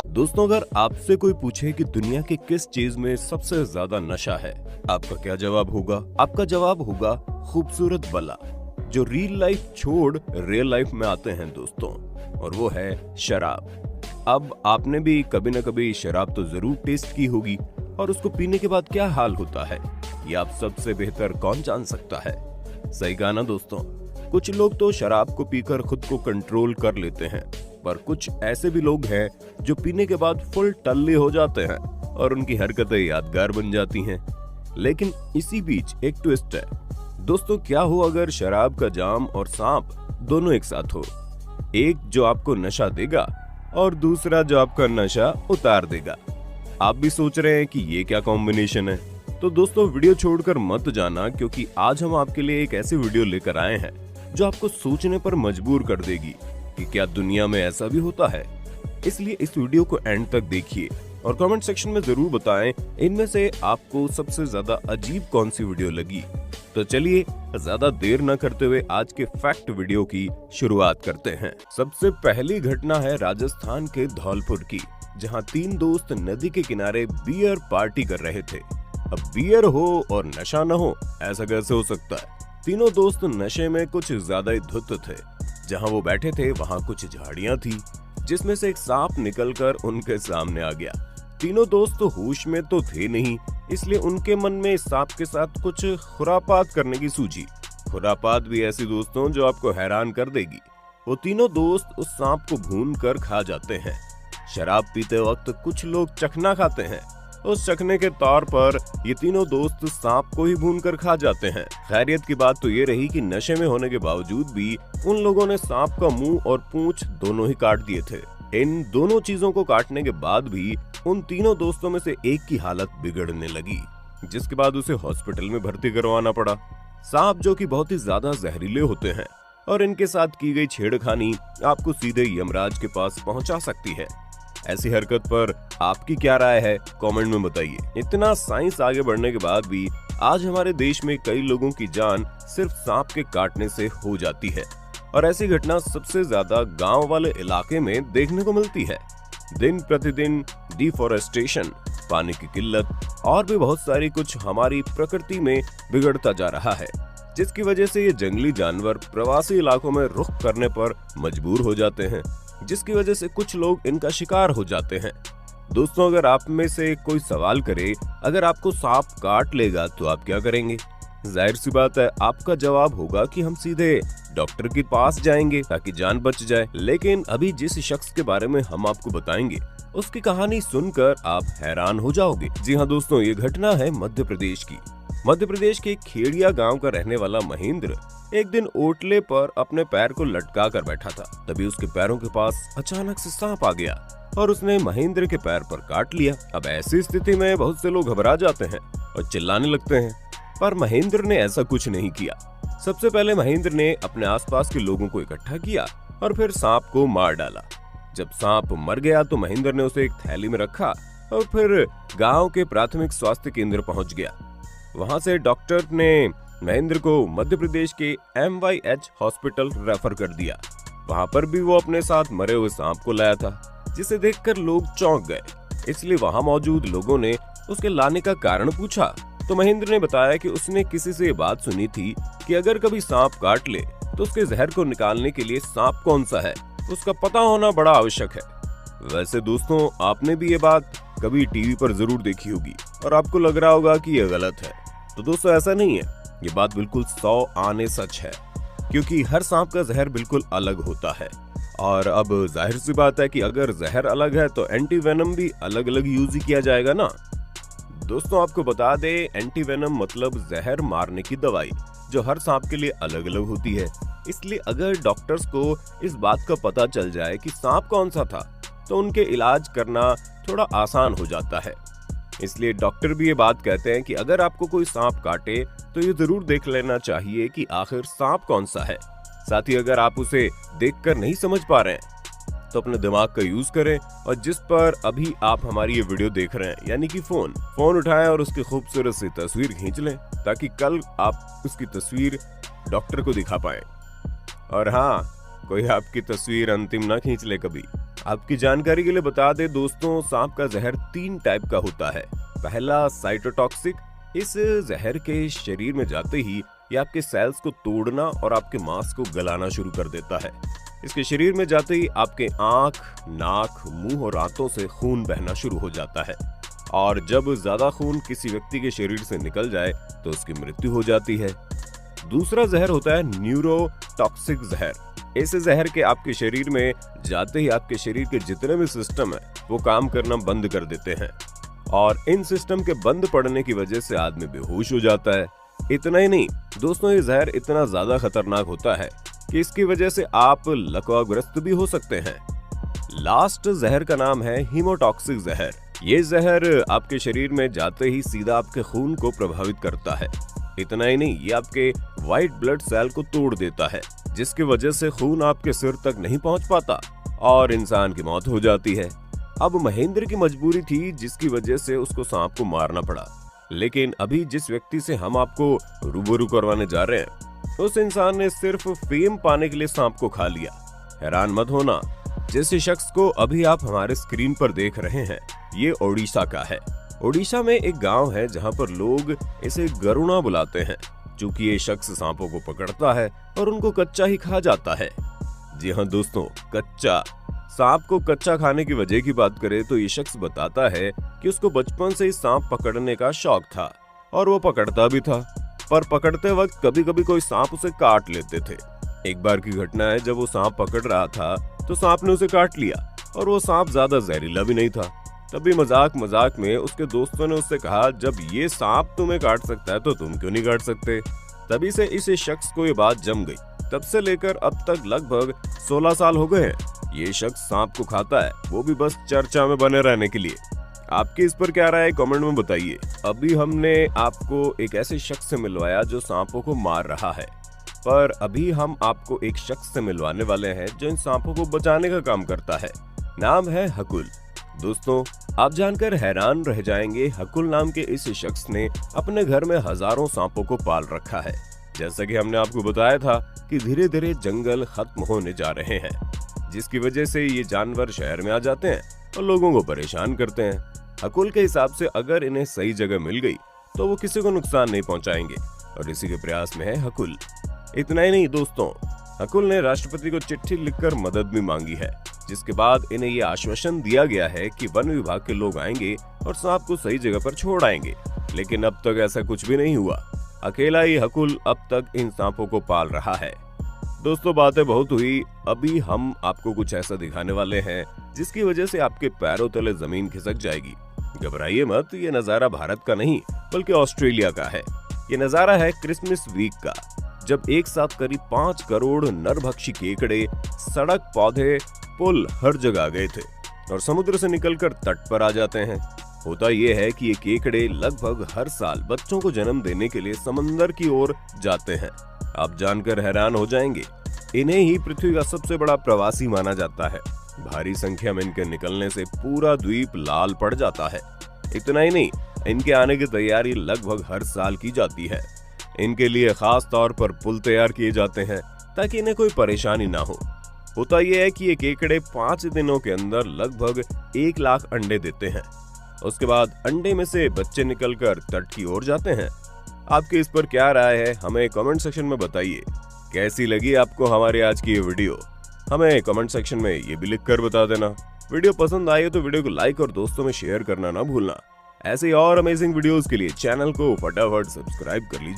दोस्तों, अगर आपसे कोई पूछे कि दुनिया के किस चीज में सबसे ज्यादा नशा है, आपका क्या जवाब होगा? आपका जवाब होगा खूबसूरत बला, जो रियल लाइफ छोड़ रियल लाइफ में आते हैं दोस्तों, और वो है शराब। अब आपने भी कभी न कभी शराब तो जरूर टेस्ट की होगी, और उसको पीने के बाद क्या हाल होता है ये आप सबसे बेहतर कौन जान सकता है? सही कहा ना दोस्तों। कुछ लोग तो शराब को पीकर खुद को कंट्रोल कर लेते हैं, पर कुछ ऐसे भी लोग हैं जो पीने के बाद फुल टल्ले हो जाते हैं और उनकी हरकतें यादगार बन जाती हैं। लेकिन इसी बीच एक ट्विस्ट है दोस्तों। क्या हो अगर शराब का जाम और सांप दोनों एक साथ हो? एक जो आपको नशा देगा और दूसरा जो आपका नशा उतार देगा। आप भी सोच रहे हैं कि ये क्या कॉम्बिनेशन है? तो दोस्तों, वीडियो छोड़कर मत जाना, क्योंकि आज हम आपके लिए एक ऐसी वीडियो लेकर आए हैं जो आपको सोचने पर मजबूर कर देगी कि क्या दुनिया में ऐसा भी होता है। इसलिए इस वीडियो को एंड तक देखिए और कमेंट सेक्शन में जरूर बताएं इनमें से आपको सबसे ज्यादा अजीब कौन सी वीडियो लगी। तो चलिए ज्यादा देर न करते हुए आज के फैक्ट वीडियो की शुरुआत करते हैं। सबसे पहली घटना है राजस्थान के धौलपुर की, जहां 3 दोस्त नदी के किनारे बियर पार्टी कर रहे थे। अब बियर हो और नशा न हो, ऐसा कैसे हो सकता है? तीनों दोस्त नशे में कुछ ज्यादा ही धुत थे। जहां वो बैठे थे वहां कुछ झाड़ियां थी, जिसमें से एक सांप निकलकर उनके सामने आ गया। तीनों दोस्त होश में तो थे नहीं, इसलिए उनके मन में सांप के साथ कुछ खुरापात करने की सूझी। खुरापात भी ऐसी दोस्तों जो आपको हैरान कर देगी। वो तीनों दोस्त उस सांप को भून कर खा जाते हैं। शराब पीते वक्त कुछ लोग चखना खाते हैं। उस चखने के तौर पर ये तीनों दोस्त सांप को ही भून कर खा जाते हैं। खैरियत की बात तो ये रही कि नशे में होने के बावजूद भी उन लोगों ने सांप का मुंह और पूंछ दोनों ही काट दिए थे। इन दोनों चीजों को काटने के बाद भी उन तीनों दोस्तों में से एक की हालत बिगड़ने लगी, जिसके बाद उसे हॉस्पिटल में भर्ती करवाना पड़ा। सांप जो कि बहुत ही ज्यादा जहरीले होते हैं और इनके साथ की गई छेड़खानी आपको सीधे यमराज के पास पहुंचा सकती है। ऐसी हरकत पर आपकी क्या राय है? कमेंट में बताइए। इतना साइंस आगे बढ़ने के बाद भी आज हमारे देश में कई लोगों की जान सिर्फ सांप के काटने से हो जाती है, और ऐसी घटना सबसे ज्यादा गांव वाले इलाके में देखने को मिलती है। दिन प्रतिदिन डिफॉरेस्टेशन, पानी की किल्लत और भी बहुत सारी कुछ हमारी प्रकृति में बिगड़ता जा रहा है, जिसकी वजह से ये जंगली जानवर प्रवासी इलाकों में रुख करने पर मजबूर हो जाते हैं, जिसकी वजह से कुछ लोग इनका शिकार हो जाते हैं। दोस्तों, अगर आप में से कोई सवाल करे, अगर आपको सांप काट लेगा तो आप क्या करेंगे? जाहिर सी बात है, आपका जवाब होगा कि हम सीधे डॉक्टर के पास जाएंगे ताकि जान बच जाए। लेकिन अभी जिस शख्स के बारे में हम आपको बताएंगे, उसकी कहानी सुनकर आप हैरान हो जाओगे। जी हाँ दोस्तों, ये घटना है मध्य प्रदेश की। मध्य प्रदेश के खेड़िया गांव का रहने वाला महेंद्र एक दिन ओटले पर अपने पैर को लटका कर बैठा था। तभी उसके पैरों के पास अचानक से सांप आ गया और उसने महेंद्र के पैर पर काट लिया। अब ऐसी स्थिति में बहुत से लोग घबरा जाते हैं और चिल्लाने लगते हैं, पर महेंद्र ने ऐसा कुछ नहीं किया। सबसे पहले महेंद्र ने अपने आसपास के लोगों को इकट्ठा किया और फिर सांप को मार डाला। जब सांप मर गया तो महेंद्र ने उसे एक थैली में रखा और फिर गांव के प्राथमिक स्वास्थ्य केंद्र पहुंच गया। वहां से डॉक्टर ने महेंद्र को मध्य प्रदेश के MYH हॉस्पिटल रेफर कर दिया। वहां पर भी वो अपने साथ मरे हुए सांप को लाया था, जिसे देखकर लोग चौंक गए। इसलिए वहां मौजूद लोगों ने उसके लाने का कारण पूछा, तो महेंद्र ने बताया कि उसने किसी से ये बात सुनी थी कि अगर कभी सांप काट ले तो उसके जहर को निकालने के लिए सांप कौन सा है उसका पता होना बड़ा आवश्यक है। वैसे दोस्तों, आपने भी ये बात कभी टीवी पर जरूर देखी होगी और आपको लग रहा होगा कि ये गलत है। तो दोस्तों, ऐसा नहीं है, ये बात बिल्कुल 100 आने सच है, क्योंकि हर सांप का जहर बिल्कुल अलग होता है। और अब जाहिर सी बात है कि अगर जहर अलग है तो एंटी वेनम भी अलग अलग यूज ही किया जाएगा ना। दोस्तों, आपको बता दे, एंटी वेनम मतलब जहर मारने की दवाई, जो हर सांप के लिए अलग अलग होती है। इसलिए अगर डॉक्टर्स को इस बात का पता चल जाए कि सांप कौन सा था, तो उनके इलाज करना थोड़ा आसान हो जाता है। इसलिए डॉक्टर भी ये बात कहते हैं कि अगर आपको कोई सांप काटे तो ये जरूर देख लेना चाहिए कि आखिर सांप कौन सा है। साथ ही अगर आप उसे देखकर नहीं समझ पा रहे हैं तो अपने दिमाग का यूज करें और जिस पर अभी आप हमारी ये वीडियो देख रहे हैं, यानी कि फोन उठाएं और उसकी खूबसूरत सी तस्वीर खींच लें, ताकि कल आप उसकी तस्वीर डॉक्टर को दिखा पाएं। और हाँ, कोई आपकी तस्वीर अंतिम ना खींच ले कभी। आपकी जानकारी के लिए बता दे दोस्तों, सांप का जहर 3 टाइप का होता है। पहला साइटोटॉक्सिक, इस जहर के शरीर में जाते ही ये आपके सेल्स को तोड़ना और आपके मांस को गलाना शुरू कर देता है। इसके शरीर में जाते ही आपके आंख, नाक, मुंह और आंतों से खून बहना शुरू हो जाता है और जब ज्यादा खून किसी व्यक्ति के शरीर से निकल जाए तो उसकी मृत्यु हो जाती है। दूसरा जहर होता है न्यूरोटॉक्सिक जहर। इस जहर के आपके शरीर में जाते ही आपके शरीर के जितने भी सिस्टम है वो काम करना बंद कर देते हैं और इन सिस्टम के बंद पड़ने की वजह से आदमी बेहोश हो जाता है। इतना ही नहीं दोस्तों, ये जहर इतना ज्यादा खतरनाक होता है कि इसकी वजह से आप लकवाग्रस्त भी हो सकते हैं। लास्ट जहर का नाम है हीमोटॉक्सिक जहर। ये जहर आपके शरीर में जाते ही सीधा आपके खून को प्रभावित करता है। इतना ही नहीं, ये आपके व्हाइट ब्लड सेल को तोड़ देता है जिसकी वजह से खून आपके सिर तक नहीं पहुंच पाता और इंसान की मौत हो जाती है। अब महेंद्र की मजबूरी थी जिसकी वजह से उसको सांप को मारना पड़ा, लेकिन अभी जिस व्यक्ति से हम आपको रूबरू करवाने जा रहे हैं उस इंसान ने सिर्फ फेम पाने के लिए सांप को खा लिया। हैरान मत होना, जिस शख्स को अभी आप हमारे स्क्रीन पर देख रहे हैं ये ओडिशा का है। ओडिशा में एक गांव है जहां पर लोग इसे गरुणा बुलाते हैं, चूंकि ये शख्स सांपों को पकड़ता है और उनको कच्चा ही खा जाता है। जी हाँ दोस्तों, कच्चा। सांप को कच्चा खाने की वजह की बात करें तो ये शख्स बताता है कि उसको बचपन से ही सांप पकड़ने का शौक था और वो पकड़ता भी था, पर पकड़ते वक्त कभी कभी कोई सांप उसे काट लेते थे। एक बार की घटना है, जब वो सांप पकड़ रहा था तो सांप ने उसे काट लिया और वो सांप ज्यादा जहरीला भी नहीं था। तभी मजाक मजाक में उसके दोस्तों ने उससे कहा, जब ये सांप तुम्हें काट सकता है तो तुम क्यों नहीं काट सकते। तभी से इस शख्स को ये बात जम गई। तब से लेकर अब तक लगभग 16 साल हो गए हैं ये शख्स सांप को खाता है, वो भी बस चर्चा में बने रहने के लिए। आपकी इस पर क्या राय है कमेंट में बताइए। अभी हमने आपको एक ऐसे शख्स से मिलवाया जो सांपों को मार रहा है, पर अभी हम आपको एक शख्स से मिलवाने वाले हैं जो इन सांपों को बचाने का काम करता है। नाम है हकुल। दोस्तों, आप जानकर हैरान रह जाएंगे, हकुल नाम के इस शख्स ने अपने घर में हजारों सांपों को पाल रखा है। जैसा कि हमने आपको बताया था कि धीरे धीरे जंगल खत्म होने जा रहे हैं, जिसकी वजह से ये जानवर शहर में आ जाते हैं और लोगों को परेशान करते हैं। हकुल के हिसाब से अगर इन्हें सही जगह मिल गई तो वो किसी को नुकसान नहीं पहुंचाएंगे और इसी के प्रयास में है हकुल। इतना ही नहीं दोस्तों, हकुल ने राष्ट्रपति को चिट्ठी लिखकर मदद भी मांगी है, जिसके बाद इन्हें ये आश्वासन दिया गया है कि वन विभाग के लोग आएंगे और सांप को सही जगह पर छोड़ आएंगे। लेकिन अब तक ऐसा कुछ भी नहीं हुआ। अकेला ही हकुल अब तक इन सांपों को पाल रहा है। दोस्तों, बातें बहुत हुई, अभी हम आपको कुछ ऐसा दिखाने वाले हैं जिसकी वजह से आपके पैरों तले जमीन खिसक जाएगी। घबराइए मत, ये नजारा भारत का नहीं बल्कि ऑस्ट्रेलिया का है। ये नजारा है क्रिसमस वीक का, जब एक साथ करीब 5 करोड़ नरभक्षी केकड़े सड़क, पौधे, पुल हर जगह आ गए थे और समुद्र से निकलकर तट पर आ जाते हैं। होता यह है कि ये केकड़े लगभग हर साल बच्चों को जन्म देने के लिए समंदर की ओर जाते हैं। आप जानकर हैरान हो जाएंगे, इन्हें ही पृथ्वी का सबसे बड़ा प्रवासी माना जाता है। भारी संख्या में इनके निकलने से पूरा द्वीप लाल पड़ जाता है। इतना ही नहीं, इनके आने की तैयारी लगभग हर साल की जाती है। इनके लिए खास तौर पर पुल तैयार किए जाते हैं ताकि इन्हें कोई परेशानी ना हो। होता यह है कि ये केकड़े 5 दिनों के अंदर लगभग 1 लाख अंडे देते हैं। उसके बाद अंडे में से बच्चे निकलकर तट की ओर जाते हैं। आपकी इस पर क्या राय है, हमें कमेंट सेक्शन में बताइए। कैसी लगी आपको हमारी आज की ये वीडियो, हमें कमेंट सेक्शन में ये भी लिख कर बता देना। वीडियो पसंद आई हो तो वीडियो को लाइक और दोस्तों में शेयर करना ना भूलना। ऐसे और अमेजिंग वीडियोस के लिए चैनल को फटाफट सब्सक्राइब कर लीजिए।